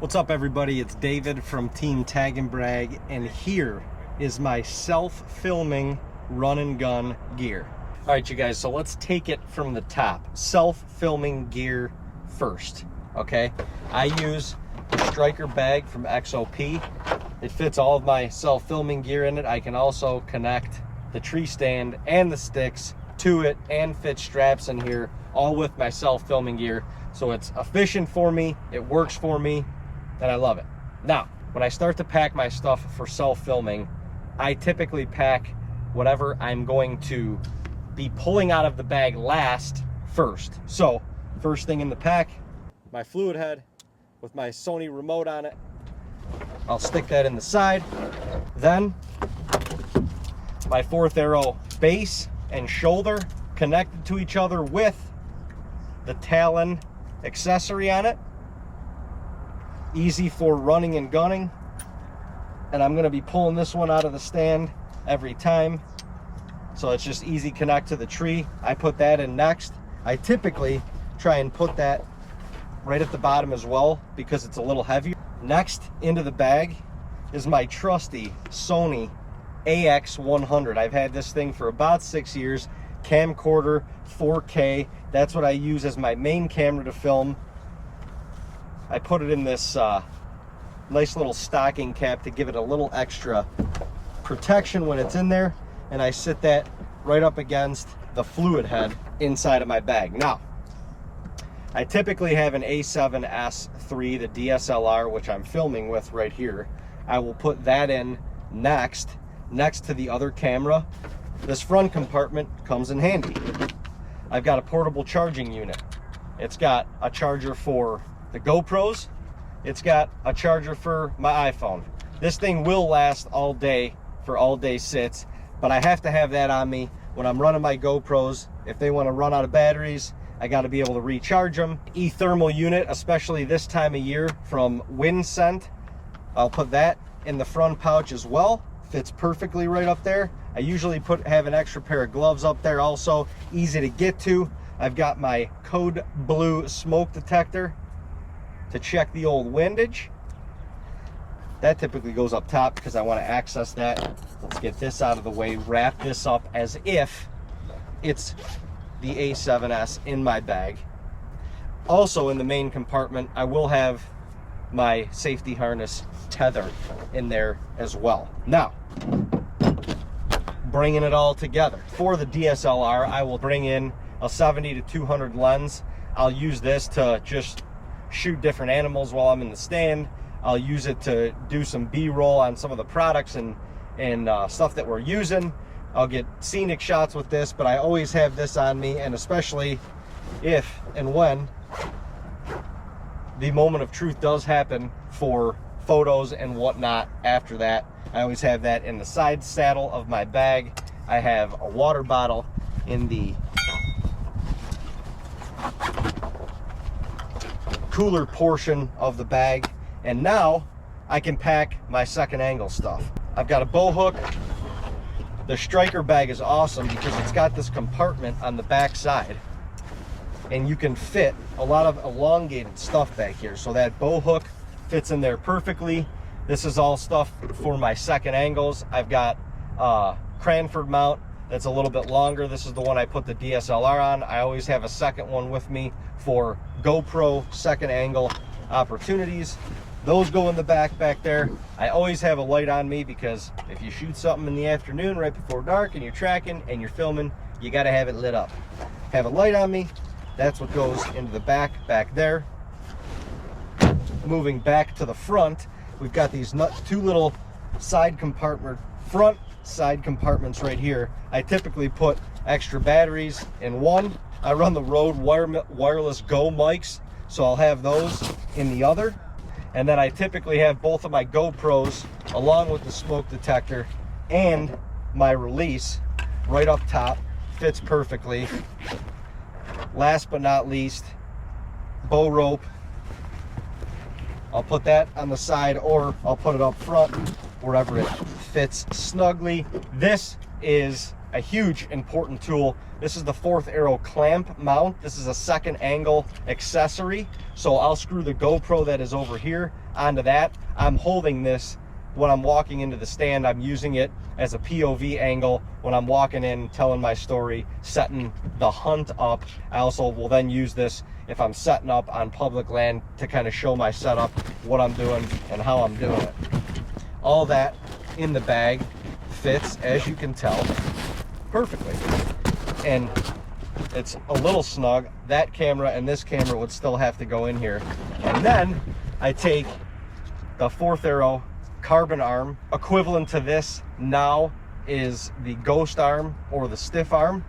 What's up, everybody? It's David from Team TAGNBRAG, and here is my self-filming run and gun gear. All right, you guys, so let's take it from the top. Self-filming gear first, okay? I use the striker bag from XOP. It fits all of my self-filming gear in it. I can also connect the tree stand and the sticks to it and fit straps in here, all with my self-filming gear. So it's efficient for me, it works for me, and I love it. Now, when I start to pack my stuff for self-filming, I typically pack whatever I'm going to be pulling out of the bag last first. So, first thing in the pack, my fluid head with my Sony remote on it. I'll stick that in the side. Then, my 4th Arrow base and shoulder connected to each other with the Talon accessory on it. Easy for running and gunning, and I'm going to be pulling this one out of the stand every time, so it's just easy connect to the tree. I put that in next. I typically try and put that right at the bottom as well because it's a little heavier. Next into the bag is my trusty Sony AX100. I've had this thing for about 6 years. Camcorder, 4K, that's what I use as my main camera to film. I put it in this nice little stocking cap to give it a little extra protection when it's in there, and I sit that right up against the fluid head inside of my bag. Now, I typically have an A7S III, the DSLR, which I'm filming with right here. I will put that in next to the other camera. This front compartment comes in handy. I've got a portable charging unit. It's got a charger for the GoPros. It's got a charger for my iPhone. This thing will last all day for all day sits, but I have to have that on me when I'm running my GoPros. If they want to run out of batteries, I got to be able to recharge them. E-thermal unit, especially this time of year, from Windscent. I'll put that in the front pouch as well. Fits perfectly right up there. I usually have an extra pair of gloves up there also, easy to get to. I've got my Code Blue smoke detector to check the old windage. That typically goes up top because I want to access that. Let's get this out of the way, wrap this up as if it's the A7S in my bag. Also in the main compartment, I will have my safety harness tether in there as well. Now, bringing it all together. For the DSLR, I will bring in a 70 to 200 lens. I'll use this to just shoot different animals while I'm in the stand. I'll use it to do some B-roll on some of the products and stuff that we're using. I'll get scenic shots with this, but I always have this on me, and especially if and when the moment of truth does happen for photos and whatnot after that, I always have that in the side saddle of my bag. I have a water bottle in the cooler portion of the bag, and now I can pack my second angle stuff. I've got a bow hook. The striker bag is awesome because it's got this compartment on the back side, and you can fit a lot of elongated stuff back here, so that bow hook fits in there perfectly. This is all stuff for my second angles. I've got a Cranford mount that's a little bit longer. This is the one I put the DSLR on. I always have a second one with me for GoPro second angle opportunities. Those go in the back there. I always have a light on me because if you shoot something in the afternoon right before dark and you're tracking and you're filming, you got to have it lit up. Have a light on me. That's what goes into the back there. Moving back to the front, we've got these two little front side compartments right here. I typically put extra batteries in one. I run the Rode wireless Go mics, so I'll have those in the other. And then I typically have both of my GoPros along with the smoke detector and my release right up top. Fits perfectly. Last but not least, bow rope. I'll put that on the side, or I'll put it up front, wherever it fits snugly. This is a huge important tool. This is the 4th Arrow clamp mount. This is a 2nd angle accessory. So I'll screw the GoPro that is over here onto that. I'm holding this when I'm walking into the stand. I'm using it as a POV angle when I'm walking in, telling my story, setting the hunt up. I also will then use this if I'm setting up on public land to kind of show my setup, what I'm doing and how I'm doing it. All that in the bag fits, as you can tell, perfectly. And it's a little snug. That camera and this camera would still have to go in here. And then I take the 4th Arrow carbon arm. Equivalent to this now is the ghost arm or the stiff arm.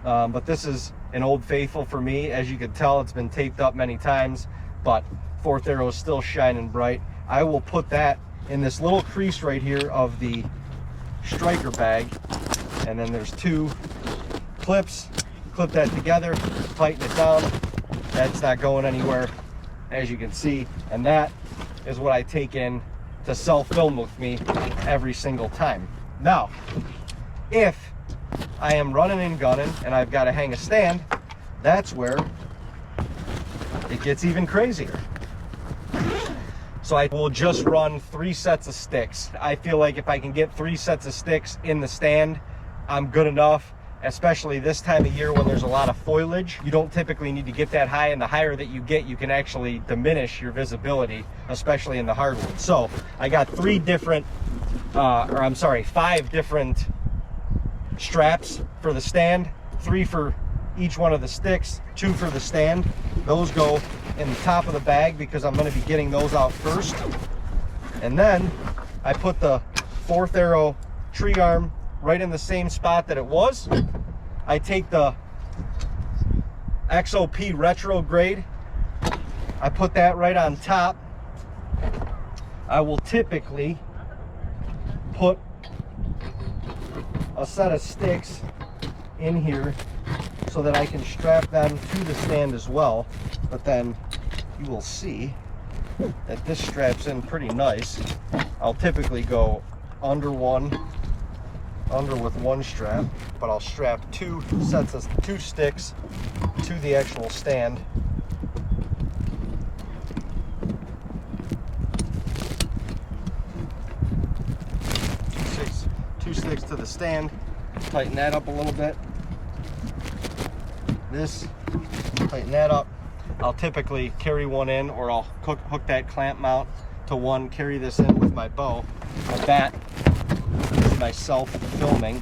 But this is an old faithful for me. As you can tell, it's been taped up many times, but 4th Arrow is still shining bright. I will put that in this little crease right here of the striker bag. And then there's 2 clips. Clip that together, tighten it down. That's not going anywhere, as you can see. And that is what I take in to self-film with me every single time. Now, if I am running and gunning and I've got to hang a stand, that's where it gets even crazier. So I will just run 3 sets of sticks. I feel like if I can get 3 sets of sticks in the stand, I'm good enough, especially this time of year when there's a lot of foliage. You don't typically need to get that high, and the higher that you get, you can actually diminish your visibility, especially in the hardwood. So I got 5 different straps for the stand, 3 for each one of the sticks, 2 for the stand. Those go in the top of the bag because I'm going to be getting those out first. And then I put the 4th Arrow tree arm right in the same spot that it was. I take the XOP retrograde, I put that right on top. I will typically put a set of sticks in here so that I can strap them to the stand as well. But then you will see that this straps in pretty nice. I'll typically go under with 1 strap, but I'll strap 2 sticks to the actual stand. Two sticks to the stand. Tighten that up a little bit. This, tighten that up. I'll typically carry 1 in, or I'll hook that clamp mount to 1, carry this in with my bow. But that is my self-filming,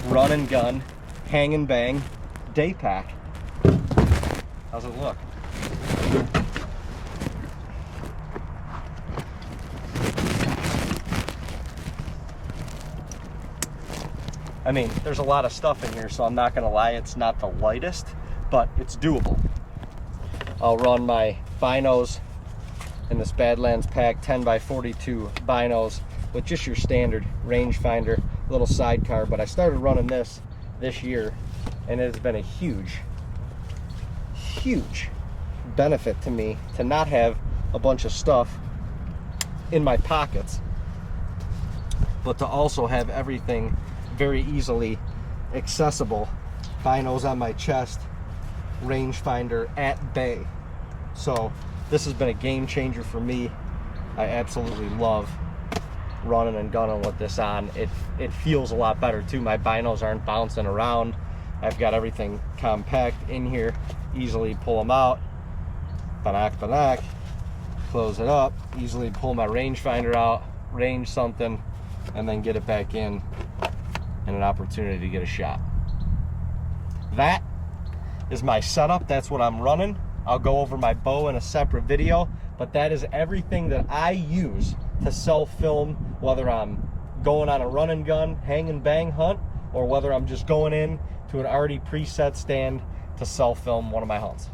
run and gun, hang and bang day pack. How's it look? I mean, there's a lot of stuff in here, so I'm not gonna lie, it's not the lightest, but it's doable. I'll run my binos in this Badlands pack, 10x42 binos with just your standard rangefinder, little sidecar. But I started running this year, and it has been a huge benefit to me to not have a bunch of stuff in my pockets, but to also have everything very easily accessible. Binos on my chest, rangefinder at bay. So this has been a game changer for me. I absolutely love running and gunning with this on. It feels a lot better too. My binos aren't bouncing around. I've got everything compact in here. Easily pull them out, banak, close it up, easily pull my rangefinder out, range something, and then get it back in, and an opportunity to get a shot. That is my setup. That's what I'm running. I'll go over my bow in a separate video, but that is everything that I use to self-film, whether I'm going on a run and gun, hang and bang hunt, or whether I'm just going in to an already preset stand to self-film one of my hunts.